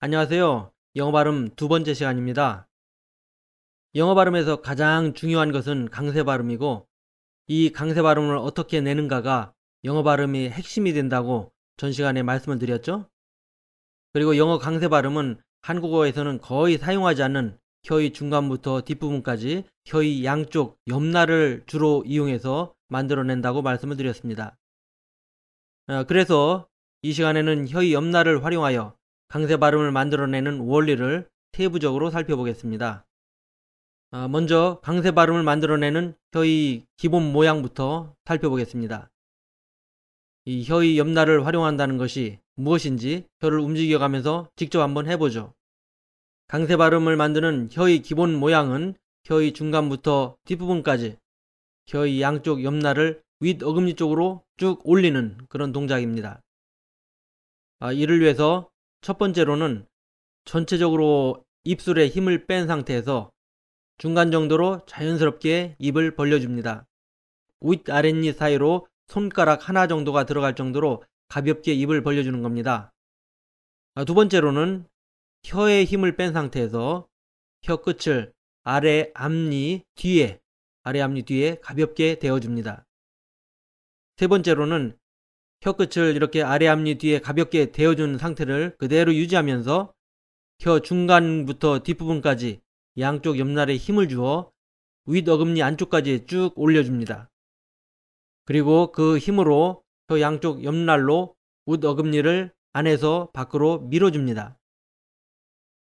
안녕하세요. 영어 발음 두 번째 시간입니다. 영어 발음에서 가장 중요한 것은 강세 발음이고, 이 강세 발음을 어떻게 내는가가 영어 발음이 핵심이 된다고 전 시간에 말씀을 드렸죠. 그리고 영어 강세 발음은 한국어에서는 거의 사용하지 않는 혀의 중간부터 뒷부분까지 혀의 양쪽 옆날을 주로 이용해서 만들어낸다고 말씀을 드렸습니다. 그래서 이 시간에는 혀의 옆날을 활용하여 강세 발음을 만들어내는 원리를 세부적으로 살펴보겠습니다. 먼저 강세 발음을 만들어내는 혀의 기본 모양부터 살펴보겠습니다. 이 혀의 옆날을 활용한다는 것이 무엇인지 혀를 움직여가면서 직접 한번 해보죠. 강세 발음을 만드는 혀의 기본 모양은 혀의 중간부터 뒷부분까지 혀의 양쪽 옆날을 윗 어금니 쪽으로 쭉 올리는 그런 동작입니다. 이를 위해서 첫 번째로는 전체적으로 입술에 힘을 뺀 상태에서 중간 정도로 자연스럽게 입을 벌려줍니다. 윗 아랫니 사이로 손가락 하나 정도가 들어갈 정도로 가볍게 입을 벌려주는 겁니다. 두 번째로는 혀에 힘을 뺀 상태에서 혀 끝을 아래 앞니 뒤에 가볍게 대어줍니다. 세 번째로는 혀 끝을 이렇게 아래 앞니 뒤에 가볍게 대어준 상태를 그대로 유지하면서 혀 중간부터 뒷부분까지 양쪽 옆날에 힘을 주어 윗 어금니 안쪽까지 쭉 올려줍니다. 그리고 그 힘으로 혀 양쪽 옆날로 윗 어금니를 안에서 밖으로 밀어줍니다.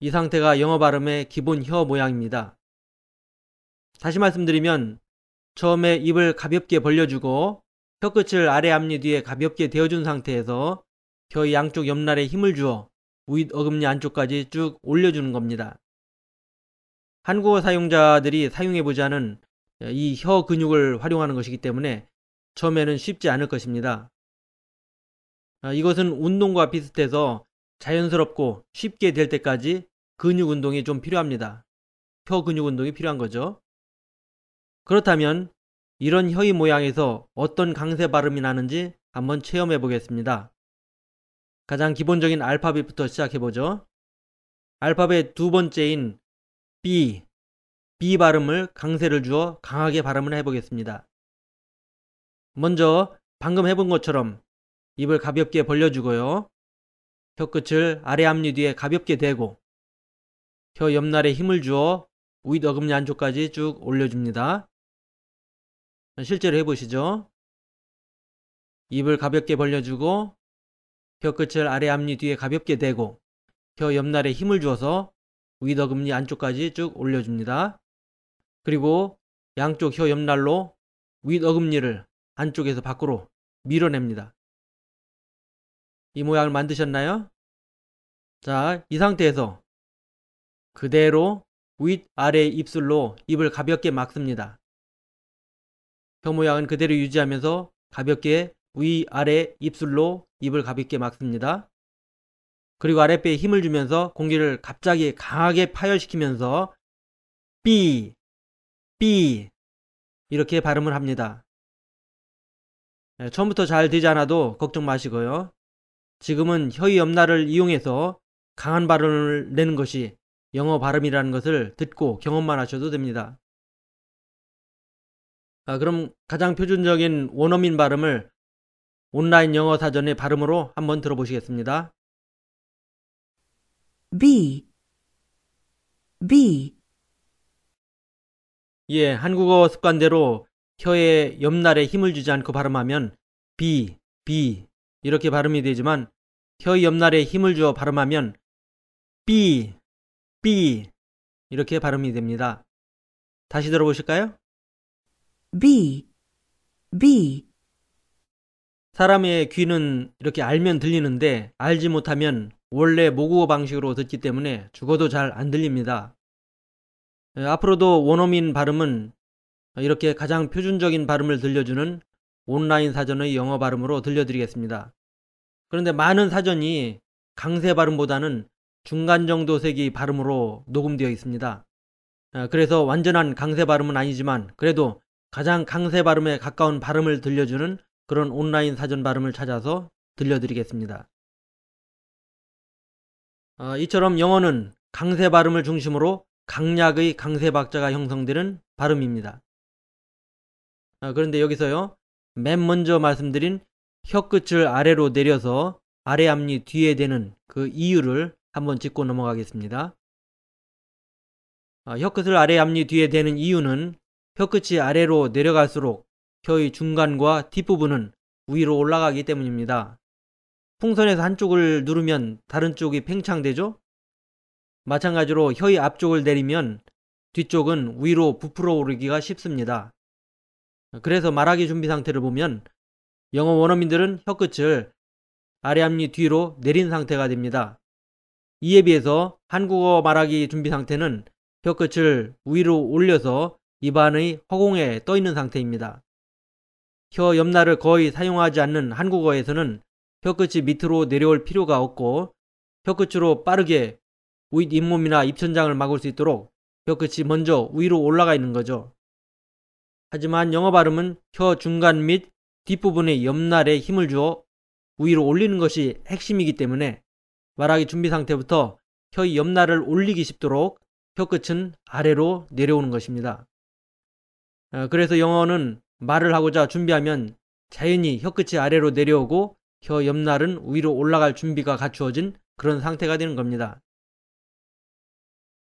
이 상태가 영어 발음의 기본 혀 모양입니다. 다시 말씀드리면 처음에 입을 가볍게 벌려주고 혀끝을 아래 앞니 뒤에 가볍게 대어준 상태에서 혀 양쪽 옆날에 힘을 주어 윗 어금니 안쪽까지 쭉 올려주는 겁니다. 한국어 사용자들이 사용해보지 않은 이 혀 근육을 활용하는 것이기 때문에 처음에는 쉽지 않을 것입니다. 이것은 운동과 비슷해서 자연스럽고 쉽게 될 때까지 근육 운동이 좀 필요합니다. 혀 근육 운동이 필요한 거죠. 그렇다면 이런 혀의 모양에서 어떤 강세 발음이 나는지 한번 체험해 보겠습니다. 가장 기본적인 알파벳부터 시작해 보죠. 알파벳 두 번째인 B 발음을 강세를 주어 강하게 발음을 해 보겠습니다. 먼저 방금 해본 것처럼 입을 가볍게 벌려주고요. 혀끝을 아래 앞니 뒤에 가볍게 대고 혀 옆날에 힘을 주어 윗 어금니 안쪽까지 쭉 올려줍니다. 실제로 해보시죠. 입을 가볍게 벌려주고 혀끝을 아래 앞니 뒤에 가볍게 대고 혀 옆날에 힘을 주어서 윗 어금니 안쪽까지 쭉 올려줍니다. 그리고 양쪽 혀 옆날로 윗 어금니를 안쪽에서 밖으로 밀어냅니다. 이 모양을 만드셨나요? 자, 이 상태에서 그대로 윗 아래 입술로 입을 가볍게 막습니다. 혀 모양은 그대로 유지하면서 가볍게 위 아래 입술로 입을 가볍게 막습니다. 그리고 아랫배에 힘을 주면서 공기를 갑자기 강하게 파열시키면서 B 이렇게 발음을 합니다. 처음부터 잘 되지 않아도 걱정 마시고요. 지금은 혀의 옆날을 이용해서 강한 발음을 내는 것이 영어 발음이라는 것을 듣고 경험만 하셔도 됩니다. 그럼 가장 표준적인 원어민 발음을 온라인 영어 사전의 발음으로 한번 들어보시겠습니다. B. 예, 한국어 습관대로 혀의 옆날에 힘을 주지 않고 발음하면 B 이렇게 발음이 되지만 혀의 옆날에 힘을 주어 발음하면 B 이렇게 발음이 됩니다. 다시 들어보실까요? B. 사람의 귀는 이렇게 알면 들리는데 알지 못하면 원래 모국어 방식으로 듣기 때문에 죽어도 잘 안 들립니다. 앞으로도 원어민 발음은 이렇게 가장 표준적인 발음을 들려주는 온라인 사전의 영어 발음으로 들려드리겠습니다. 그런데 많은 사전이 강세 발음보다는 중간 정도 색의 발음으로 녹음되어 있습니다. 그래서 완전한 강세 발음은 아니지만 그래도 가장 강세 발음에 가까운 발음을 들려주는 그런 온라인 사전 발음을 찾아서 들려드리겠습니다. 이처럼 영어는 강세 발음을 중심으로 강약의 강세 박자가 형성되는 발음입니다. 그런데 여기서요, 맨 먼저 말씀드린 혀끝을 아래로 내려서 아래 앞니 뒤에 대는 그 이유를 한번 짚고 넘어가겠습니다. 혀끝을 아래 앞니 뒤에 대는 이유는 혀끝이 아래로 내려갈수록 혀의 중간과 뒷부분은 위로 올라가기 때문입니다. 풍선에서 한쪽을 누르면 다른 쪽이 팽창되죠? 마찬가지로 혀의 앞쪽을 내리면 뒤쪽은 위로 부풀어 오르기가 쉽습니다. 그래서 말하기 준비 상태를 보면 영어 원어민들은 혀끝을 아래 앞니 뒤로 내린 상태가 됩니다. 이에 비해서 한국어 말하기 준비 상태는 혀끝을 위로 올려서 입안의 허공에 떠 있는 상태입니다. 혀 옆날을 거의 사용하지 않는 한국어에서는 혀끝이 밑으로 내려올 필요가 없고 혀끝으로 빠르게 윗잇몸이나 입천장을 막을 수 있도록 혀끝이 먼저 위로 올라가 있는 거죠. 하지만 영어 발음은 혀 중간 및 뒷부분의 옆날에 힘을 주어 위로 올리는 것이 핵심이기 때문에 말하기 준비 상태부터 혀의 옆날을 올리기 쉽도록 혀끝은 아래로 내려오는 것입니다. 그래서 영어는 말을 하고자 준비하면 자연히 혀끝이 아래로 내려오고 혀 옆날은 위로 올라갈 준비가 갖추어진 그런 상태가 되는 겁니다.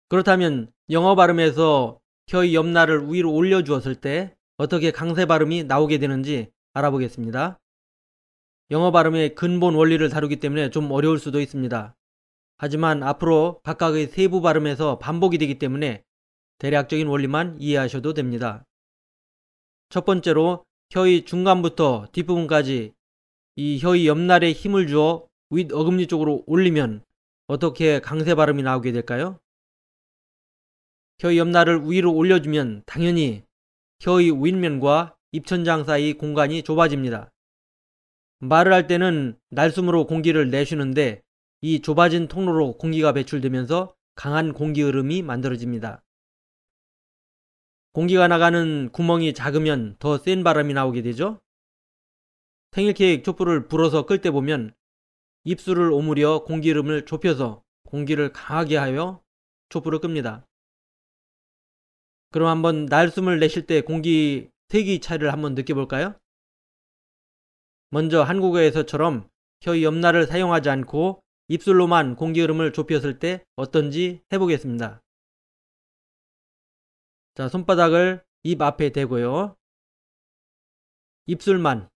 그렇다면 영어 발음에서 혀의 옆날을 위로 올려주었을 때 어떻게 강세 발음이 나오게 되는지 알아보겠습니다. 영어 발음의 근본 원리를 다루기 때문에 좀 어려울 수도 있습니다. 하지만 앞으로 각각의 세부 발음에서 반복이 되기 때문에 대략적인 원리만 이해하셔도 됩니다. 첫 번째로 혀의 중간부터 뒷부분까지 이 혀의 옆날에 힘을 주어 윗 어금니 쪽으로 올리면 어떻게 강세 발음이 나오게 될까요? 혀의 옆날을 위로 올려주면 당연히 혀의 윗면과 입천장 사이 공간이 좁아집니다. 말을 할 때는 날숨으로 공기를 내쉬는데 이 좁아진 통로로 공기가 배출되면서 강한 공기 흐름이 만들어집니다. 공기가 나가는 구멍이 작으면 더 센 바람이 나오게 되죠. 생일 케이크 촛불을 불어서 끌 때 보면 입술을 오므려 공기 흐름을 좁혀서 공기를 강하게 하여 촛불을 끕니다. 그럼 한번 날숨을 내쉴 때 공기 세기 차이를 한번 느껴볼까요? 먼저 한국어에서처럼 혀의 옆날을 사용하지 않고 입술로만 공기 흐름을 좁혔을 때 어떤지 해보겠습니다. 자, 손바닥을 입 앞에 대고요. 입술만,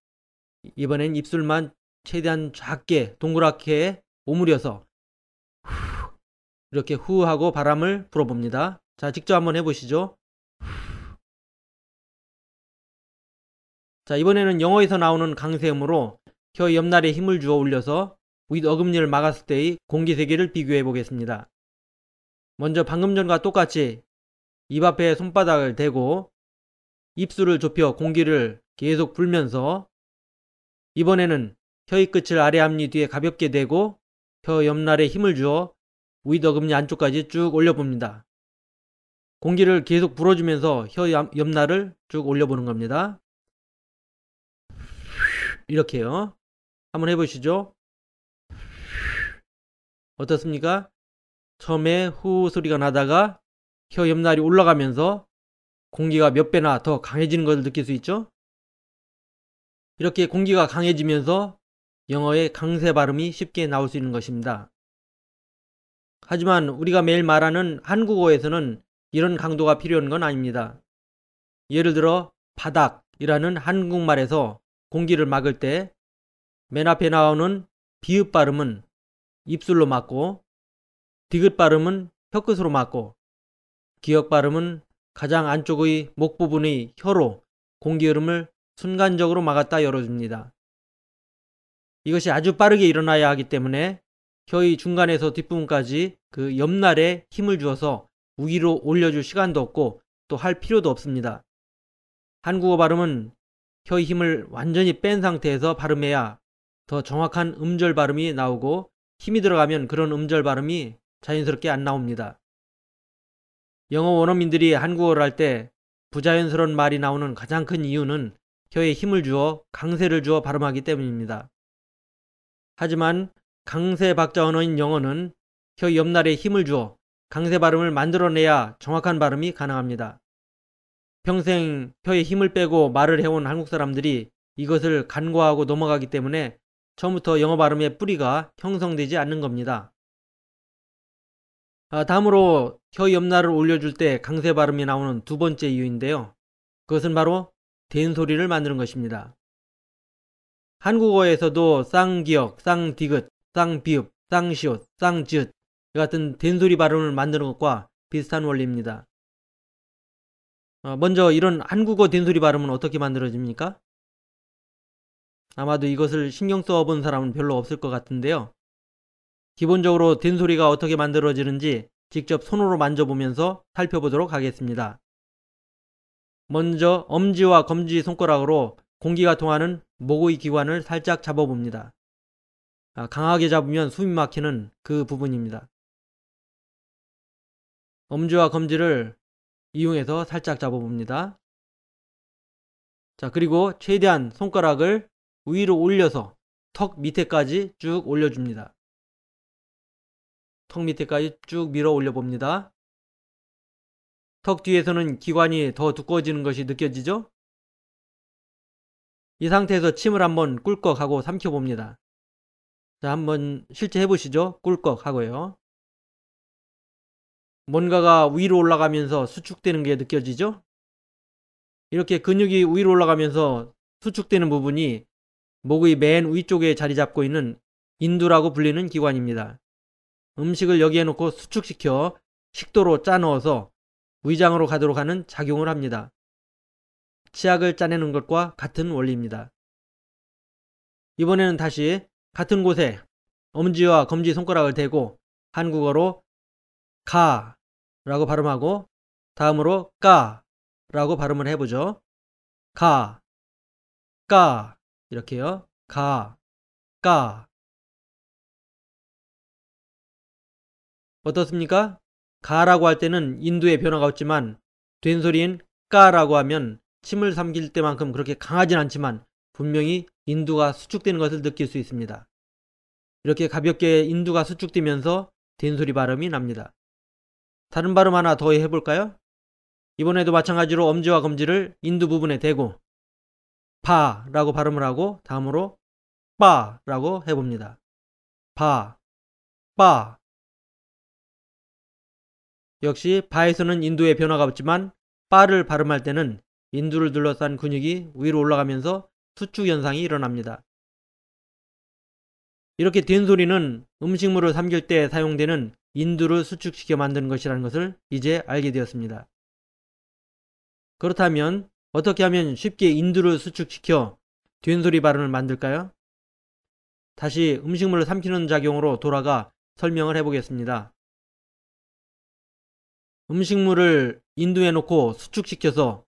이번엔 입술만 최대한 작게 동그랗게 오므려서 이렇게 후 하고 바람을 불어봅니다. 자, 직접 한번 해보시죠. 자, 이번에는 영어에서 나오는 강세음으로 혀 옆날에 힘을 주어 올려서 윗 어금니를 막았을 때의 공기 세기를 비교해 보겠습니다. 먼저 방금 전과 똑같이 입 앞에 손바닥을 대고 입술을 좁혀 공기를 계속 불면서 이번에는 혀의 끝을 아래 앞니 뒤에 가볍게 대고 혀 옆날에 힘을 주어 윗 어금니 안쪽까지 쭉 올려봅니다. 공기를 계속 불어주면서 혀 옆날을 쭉 올려보는 겁니다. 이렇게요. 한번 해보시죠. 어떻습니까? 처음에 후 소리가 나다가 혀 옆날이 올라가면서 공기가 몇 배나 더 강해지는 것을 느낄 수 있죠? 이렇게 공기가 강해지면서 영어의 강세 발음이 쉽게 나올 수 있는 것입니다. 하지만 우리가 매일 말하는 한국어에서는 이런 강도가 필요한 건 아닙니다. 예를 들어 바닥이라는 한국말에서 공기를 막을 때 맨 앞에 나오는 비읍 발음은 입술로 막고 디귿 발음은 혀끝으로 막고 기역 발음은 가장 안쪽의 목 부분의 혀로 공기 흐름을 순간적으로 막았다 열어줍니다. 이것이 아주 빠르게 일어나야 하기 때문에 혀의 중간에서 뒷부분까지 그 옆날에 힘을 주어서 위로 올려줄 시간도 없고 또 할 필요도 없습니다. 한국어 발음은 혀의 힘을 완전히 뺀 상태에서 발음해야 더 정확한 음절 발음이 나오고 힘이 들어가면 그런 음절 발음이 자연스럽게 안 나옵니다. 영어 원어민들이 한국어를 할 때 부자연스러운 말이 나오는 가장 큰 이유는 혀에 힘을 주어 강세를 주어 발음하기 때문입니다. 하지만 강세 박자 언어인 영어는 혀 옆날에 힘을 주어 강세 발음을 만들어내야 정확한 발음이 가능합니다. 평생 혀에 힘을 빼고 말을 해온 한국 사람들이 이것을 간과하고 넘어가기 때문에 처음부터 영어 발음의 뿌리가 형성되지 않는 겁니다. 다음으로 혀 옆날을 올려줄 때 강세 발음이 나오는 두 번째 이유인데요. 그것은 바로 된소리를 만드는 것입니다. 한국어에서도 쌍기역, 쌍디귿, 쌍비읍, 쌍시옷, 쌍지읒 같은 된소리 발음을 만드는 것과 비슷한 원리입니다. 먼저 이런 한국어 된소리 발음은 어떻게 만들어집니까? 아마도 이것을 신경 써본 사람은 별로 없을 것 같은데요. 기본적으로 된소리가 어떻게 만들어지는지 직접 손으로 만져보면서 살펴보도록 하겠습니다. 먼저 엄지와 검지 손가락으로 공기가 통하는 목의 기관을 살짝 잡아봅니다. 강하게 잡으면 숨이 막히는 그 부분입니다. 엄지와 검지를 이용해서 살짝 잡아봅니다. 자, 그리고 최대한 손가락을 위로 올려서 턱 밑에까지 쭉 올려줍니다. 턱 밑에까지 쭉 밀어 올려봅니다. 턱 뒤에서는 기관이 더 두꺼워지는 것이 느껴지죠? 이 상태에서 침을 한번 꿀꺽 하고 삼켜봅니다. 자, 한번 실제 해보시죠. 꿀꺽 하고요. 뭔가가 위로 올라가면서 수축되는 게 느껴지죠? 이렇게 근육이 위로 올라가면서 수축되는 부분이 목의 맨 위쪽에 자리 잡고 있는 인두라고 불리는 기관입니다. 음식을 여기에 놓고 수축시켜 식도로 짜 넣어서 위장으로 가도록 하는 작용을 합니다. 치약을 짜내는 것과 같은 원리입니다. 이번에는 다시 같은 곳에 엄지와 검지 손가락을 대고 한국어로 가 라고 발음하고 다음으로 까 라고 발음을 해보죠. 가, 까 이렇게요. 가, 까. 어떻습니까? 가라고 할 때는 인두의 변화가 없지만 된소리인 까라고 하면 침을 삼킬 때만큼 그렇게 강하진 않지만 분명히 인두가 수축되는 것을 느낄 수 있습니다. 이렇게 가볍게 인두가 수축되면서 된소리 발음이 납니다. 다른 발음 하나 더 해볼까요? 이번에도 마찬가지로 엄지와 검지를 인두 부분에 대고 파 라고 발음을 하고 다음으로 빠 라고 해봅니다. 파, 빠. 역시 바에서는 인두의 변화가 없지만 빠를 발음할 때는 인두를 둘러싼 근육이 위로 올라가면서 수축 현상이 일어납니다. 이렇게 된소리는 음식물을 삼킬 때 사용되는 인두를 수축시켜 만드는 것이라는 것을 이제 알게 되었습니다. 그렇다면 어떻게 하면 쉽게 인두를 수축시켜 된소리 발음을 만들까요? 다시 음식물을 삼키는 작용으로 돌아가 설명을 해보겠습니다. 음식물을 인두에 놓고 수축시켜서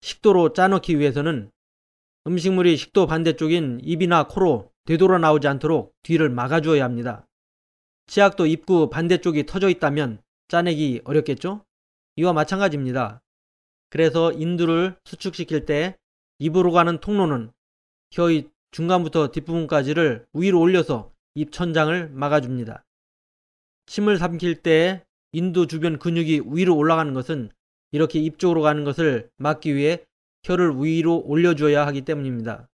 식도로 짜넣기 위해서는 음식물이 식도 반대쪽인 입이나 코로 되돌아 나오지 않도록 뒤를 막아주어야 합니다. 치약도 입구 반대쪽이 터져 있다면 짜내기 어렵겠죠? 이와 마찬가지입니다. 그래서 인두를 수축시킬 때 입으로 가는 통로는 혀의 중간부터 뒷부분까지를 위로 올려서 입 천장을 막아줍니다. 침을 삼킬 때 인두 주변 근육이 위로 올라가는 것은 이렇게 입 쪽으로 가는 것을 막기 위해 혀를 위로 올려줘야 하기 때문입니다.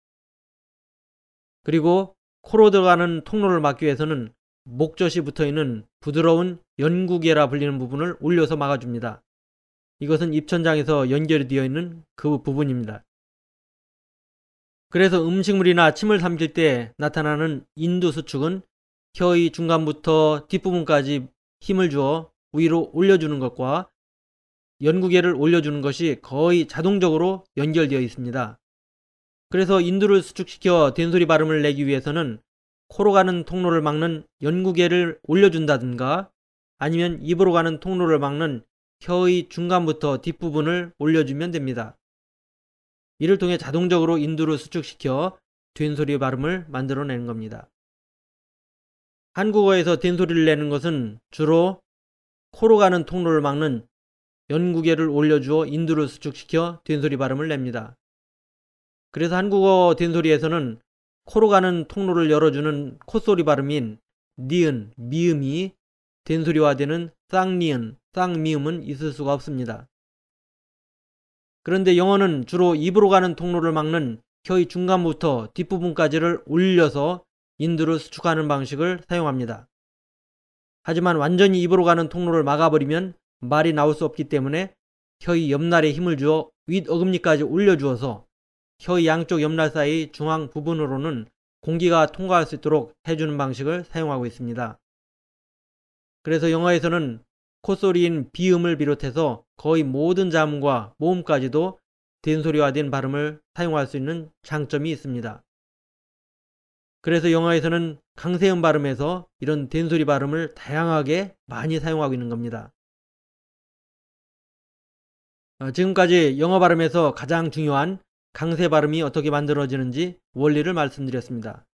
그리고 코로 들어가는 통로를 막기 위해서는 목젖이 붙어있는 부드러운 연구개라 불리는 부분을 올려서 막아줍니다. 이것은 입천장에서 연결이 되어 있는 그 부분입니다. 그래서 음식물이나 침을 삼킬 때 나타나는 인두 수축은 혀의 중간부터 뒷부분까지 힘을 주어 위로 올려주는 것과 연구개를 올려주는 것이 거의 자동적으로 연결되어 있습니다. 그래서 인두를 수축시켜 된소리 발음을 내기 위해서는 코로 가는 통로를 막는 연구개를 올려준다든가 아니면 입으로 가는 통로를 막는 혀의 중간부터 뒷부분을 올려주면 됩니다. 이를 통해 자동적으로 인두를 수축시켜 된소리 발음을 만들어내는 겁니다. 한국어에서 된소리를 내는 것은 주로 코로 가는 통로를 막는 연구개를 올려주어 인두를 수축시켜 된소리 발음을 냅니다. 그래서 한국어 된소리에서는 코로 가는 통로를 열어주는 콧소리 발음인 니은, 미음이 된소리화되는 쌍니은, 쌍미음은 있을 수가 없습니다. 그런데 영어는 주로 입으로 가는 통로를 막는 혀의 중간부터 뒷부분까지를 올려서 인두를 수축하는 방식을 사용합니다. 하지만 완전히 입으로 가는 통로를 막아버리면 말이 나올 수 없기 때문에 혀의 옆날에 힘을 주어 윗어금니까지 올려주어서 혀의 양쪽 옆날 사이 중앙 부분으로는 공기가 통과할 수 있도록 해주는 방식을 사용하고 있습니다. 그래서 영어에서는 콧소리인 비음을 비롯해서 거의 모든 자음과 모음까지도 된소리화된 발음을 사용할 수 있는 장점이 있습니다. 그래서 영어에서는 강세음 발음에서 이런 된소리 발음을 다양하게 많이 사용하고 있는 겁니다. 지금까지 영어 발음에서 가장 중요한 강세 발음이 어떻게 만들어지는지 원리를 말씀드렸습니다.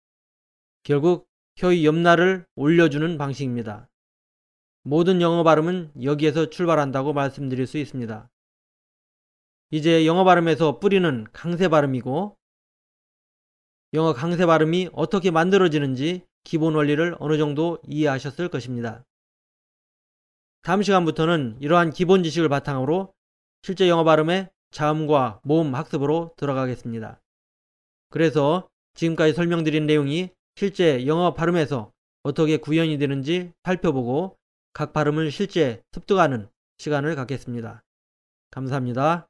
결국 혀의 옆날을 올려주는 방식입니다. 모든 영어 발음은 여기에서 출발한다고 말씀드릴 수 있습니다. 이제 영어 발음에서 뿌리는 강세 발음이고 영어 강세 발음이 어떻게 만들어지는지 기본 원리를 어느 정도 이해하셨을 것입니다. 다음 시간부터는 이러한 기본 지식을 바탕으로 실제 영어 발음의 자음과 모음 학습으로 들어가겠습니다. 그래서 지금까지 설명드린 내용이 실제 영어 발음에서 어떻게 구현이 되는지 살펴보고 각 발음을 실제 습득하는 시간을 갖겠습니다. 감사합니다.